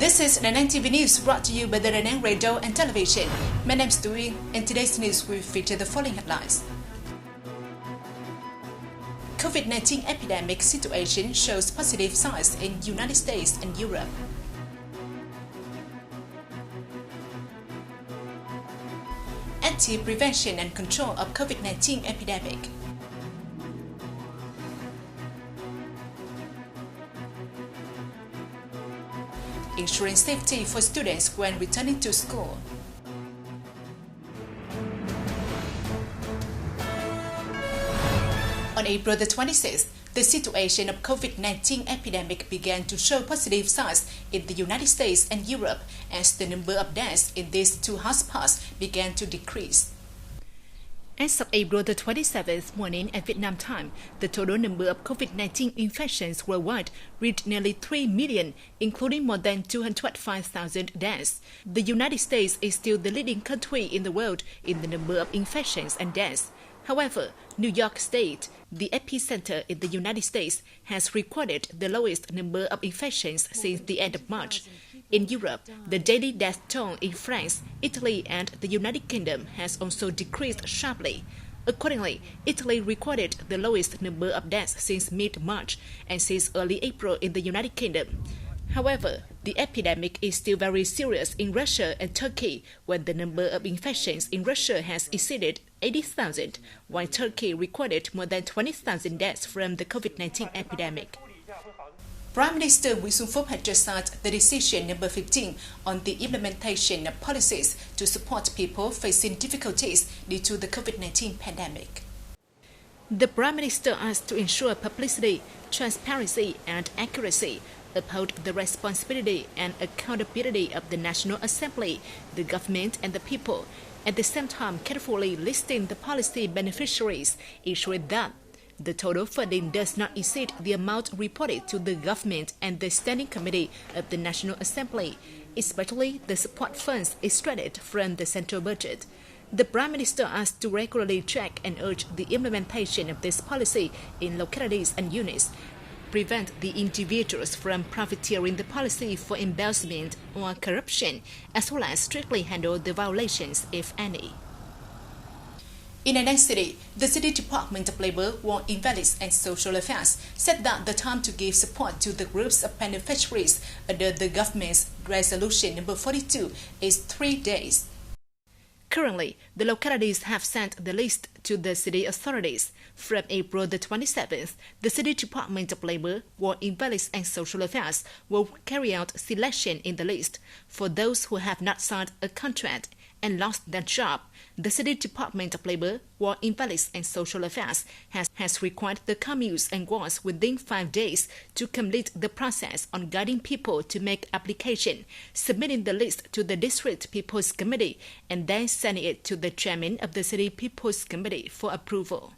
This is Đà Nẵng TV News brought to you by the Đà Nẵng Radio and Television. My name is Tuyên, and today's news will feature the following headlines. COVID-19 epidemic situation shows positive signs in United States and Europe. Active prevention and control of COVID-19 epidemic. Ensuring safety for students when returning to school. On April the 26th, the situation of COVID-19 epidemic began to show positive signs in the United States and Europe as the number of deaths in these two hotspots began to decrease. As of April the 27th morning at Vietnam time, the total number of COVID-19 infections worldwide reached nearly 3 million, including more than 205,000 deaths. The United States is still the leading country in the world in the number of infections and deaths. However, New York State, the epicenter in the United States, has recorded the lowest number of infections since the end of March. In Europe, the daily death toll in France, Italy, and the United Kingdom has also decreased sharply. Accordingly, Italy recorded the lowest number of deaths since mid-March and since early April in the United Kingdom. However, the epidemic is still very serious in Russia and Turkey, when the number of infections in Russia has exceeded 80,000, while Turkey recorded more than 20,000 deaths from the COVID-19 epidemic. Prime Minister Nguyễn Xuân Phúc had just signed the decision number 15 on the implementation of policies to support people facing difficulties due to the COVID-19 pandemic. The Prime Minister asked to ensure publicity, transparency, and accuracy, uphold the responsibility and accountability of the National Assembly, the government, and the people, at the same time carefully listing the policy beneficiaries, ensuring that the total funding does not exceed the amount reported to the government and the Standing Committee of the National Assembly, especially the support funds extracted from the central budget. The Prime Minister asked to regularly track and urge the implementation of this policy in localities and units, prevent the individuals from profiteering the policy for embezzlement or corruption, as well as strictly handle the violations, if any. In Đà Nẵng City, the City Department of Labor, War, Invalids and Social Affairs said that the time to give support to the groups of beneficiaries under the government's Resolution number 42 is 3 days. Currently, the localities have sent the list to the city authorities. From April the 27th, the City Department of Labor, War, Invalids and Social Affairs will carry out selection in the list. For those who have not signed a contract and lost their job, the City Department of Labor, War, Invalids and Social Affairs has required the communes and wards within 5 days to complete the process on guiding people to make application, submitting the list to the District People's Committee, and then sending it to the Chairman of the City People's Committee for approval.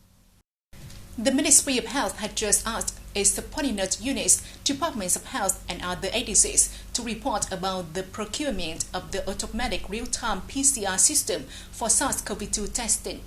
The Ministry of Health had just asked its subordinate units, departments of health and other agencies to report about the procurement of the automatic real-time PCR system for SARS-CoV-2 testing.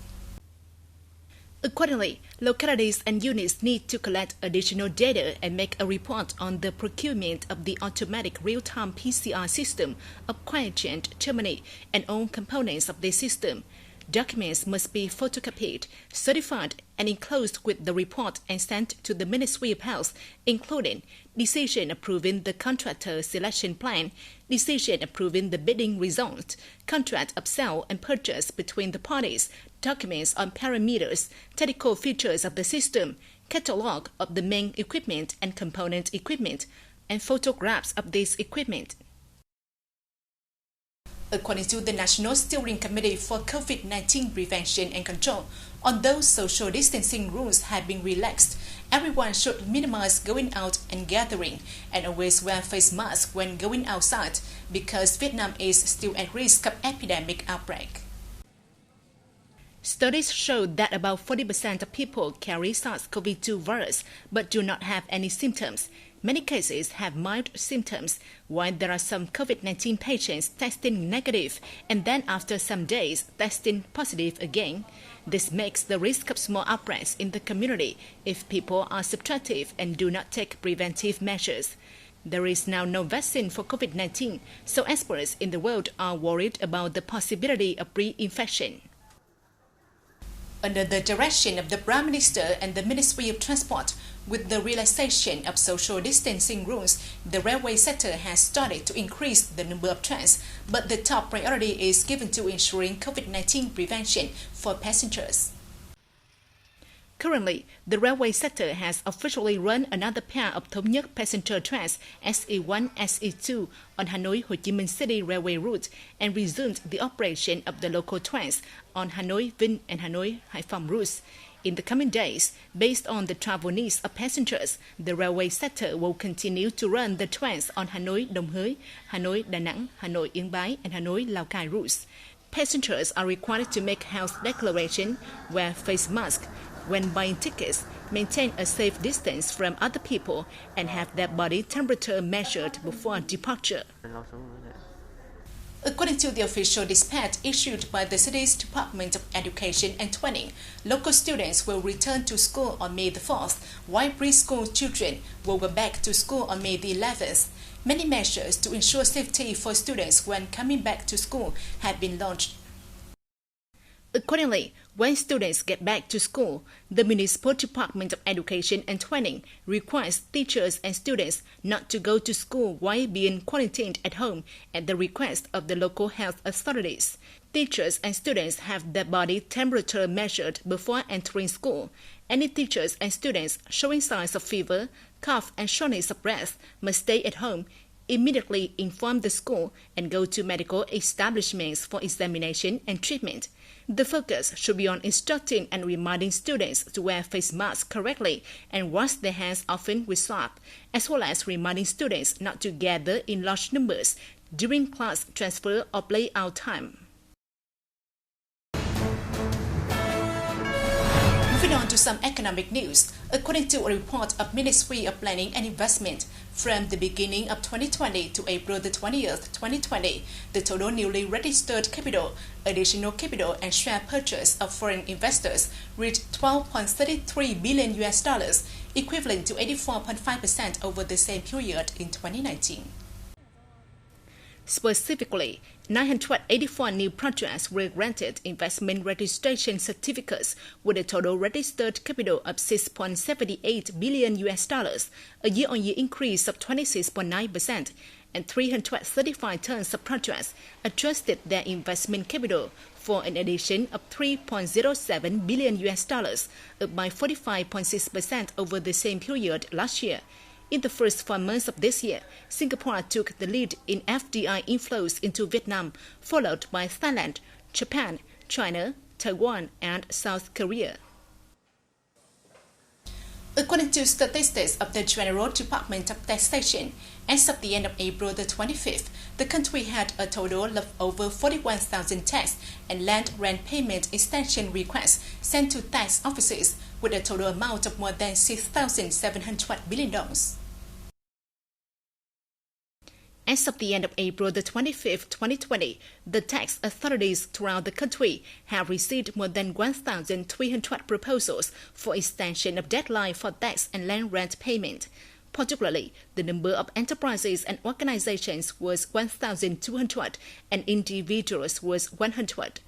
Accordingly, localities and units need to collect additional data and make a report on the procurement of the automatic real-time PCR system of Quan, Germany, and all components of the system. Documents must be photocopied, certified, and enclosed with the report and sent to the Ministry of Health, including decision approving the contractor selection plan, decision approving the bidding result, contract of sale and purchase between the parties, documents on parameters, technical features of the system, catalogue of the main equipment and component equipment, and photographs of this equipment. According to the National Steering Committee for COVID-19 Prevention and Control, although social distancing rules have been relaxed, everyone should minimize going out and gathering and always wear face masks when going outside because Vietnam is still at risk of epidemic outbreak. Studies show that about 40% of people carry SARS-CoV-2 virus but do not have any symptoms. Many cases have mild symptoms, while there are some COVID-19 patients testing negative and then after some days testing positive again. This makes the risk of small outbreaks in the community if people are subtractive and do not take preventive measures. There is now no vaccine for COVID-19, so experts in the world are worried about the possibility of reinfection. Under the direction of the Prime Minister and the Ministry of Transport, with the realization of social distancing rules, the railway sector has started to increase the number of trains, but the top priority is given to ensuring COVID-19 prevention for passengers. Currently, the railway sector has officially run another pair of Thống Nhất passenger trains SE1, SE2 on Hanoi-Ho Chi Minh City railway route and resumed the operation of the local trains on Hanoi-Vinh and Hanoi-Hải Phòng routes. In the coming days, based on the travel needs of passengers, the railway sector will continue to run the trains on Hanoi-Đồng Hới, Hanoi-Đà Nẵng, Hanoi-Yên Bái and Hanoi-Lào Cai routes. Passengers are required to make health declaration, wear face mask, when buying tickets, maintain a safe distance from other people, and have their body temperature measured before departure. According to the official dispatch issued by the city's Department of Education and Training, local students will return to school on May the 4th, while preschool children will go back to school on May the 11th. Many measures to ensure safety for students when coming back to school have been launched. Accordingly, when students get back to school, the Municipal Department of Education and Training requires teachers and students not to go to school while being quarantined at home at the request of the local health authorities. Teachers and students have their body temperature measured before entering school. Any teachers and students showing signs of fever, cough and shortness of breath must stay at home, immediately inform the school and go to medical establishments for examination and treatment. The focus should be on instructing and reminding students to wear face masks correctly and wash their hands often with soap, as well as reminding students not to gather in large numbers during class transfer or play-out time. Moving on to some economic news, according to a report of Ministry of Planning and Investment, from the beginning of 2020 to April the 20th, 2020, the total newly registered capital, additional capital and share purchase of foreign investors reached $12.33 billion, equivalent to 84.5% over the same period in 2019. Specifically, 984 new projects were granted investment registration certificates with a total registered capital of $6.78 billion, a year-on-year increase of 26.9%, and 335 tons of projects adjusted their investment capital for an addition of $3.07 billion, up by 45.6% over the same period last year. In the first 4 months of this year, Singapore took the lead in FDI inflows into Vietnam, followed by Thailand, Japan, China, Taiwan, and South Korea. According to statistics of the General Department of Taxation, as of the end of April the 25th, the country had a total of over 41,000 tax and land rent payment extension requests sent to tax offices, with a total amount of more than $6,700 billion. As of the end of April the 25th, 2020, the tax authorities throughout the country have received more than 1,300 proposals for extension of deadline for tax and land rent payment. Particularly, the number of enterprises and organizations was 1,200 and individuals was 100.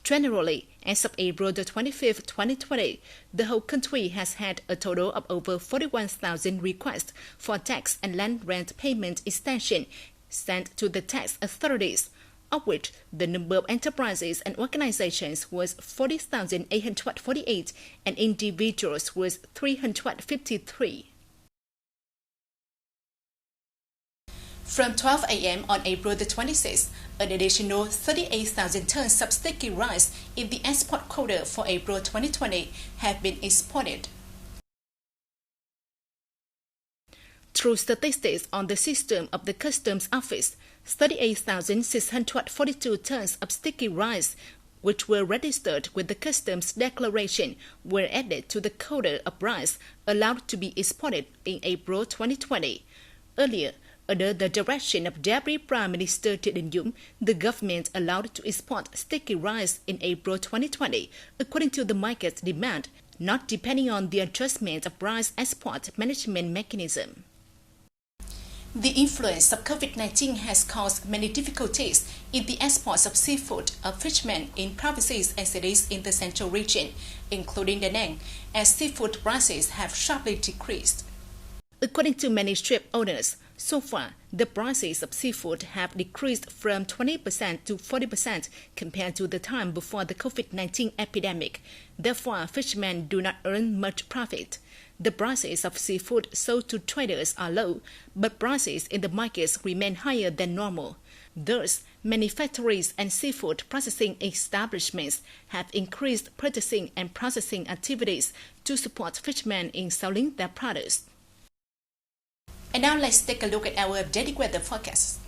Generally, as of April the 25th, 2020, the whole country has had a total of over 41,000 requests for tax and land rent payment extension sent to the tax authorities, of which the number of enterprises and organizations was 40,848 and individuals was 353. From 12 a.m. on April the 26th, an additional 38,000 tons of sticky rice in the export quota for April 2020 have been exported. Through statistics on the system of the Customs Office, 38,642 tons of sticky rice, which were registered with the Customs Declaration, were added to the quota of rice allowed to be exported in April 2020. Earlier, under the direction of Deputy Prime Minister Đinh, the government allowed to export sticky rice in April 2020, according to the market demand, not depending on the adjustment of rice export management mechanism. The influence of COVID-19 has caused many difficulties in the exports of seafood of fishermen in provinces and cities in the central region, including Đà Nẵng, as seafood prices have sharply decreased. According to many ship owners, so far, the prices of seafood have decreased from 20% to 40% compared to the time before the COVID-19 epidemic. Therefore, fishermen do not earn much profit. The prices of seafood sold to traders are low, but prices in the markets remain higher than normal. Thus, many factories and seafood processing establishments have increased purchasing and processing activities to support fishermen in selling their products. And now let's take a look at our updated weather forecast.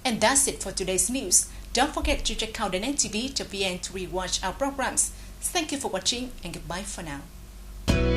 And that's it for today's news. Don't forget to check out DaNangTV.vn to rewatch our programs. Thank you for watching and goodbye for now.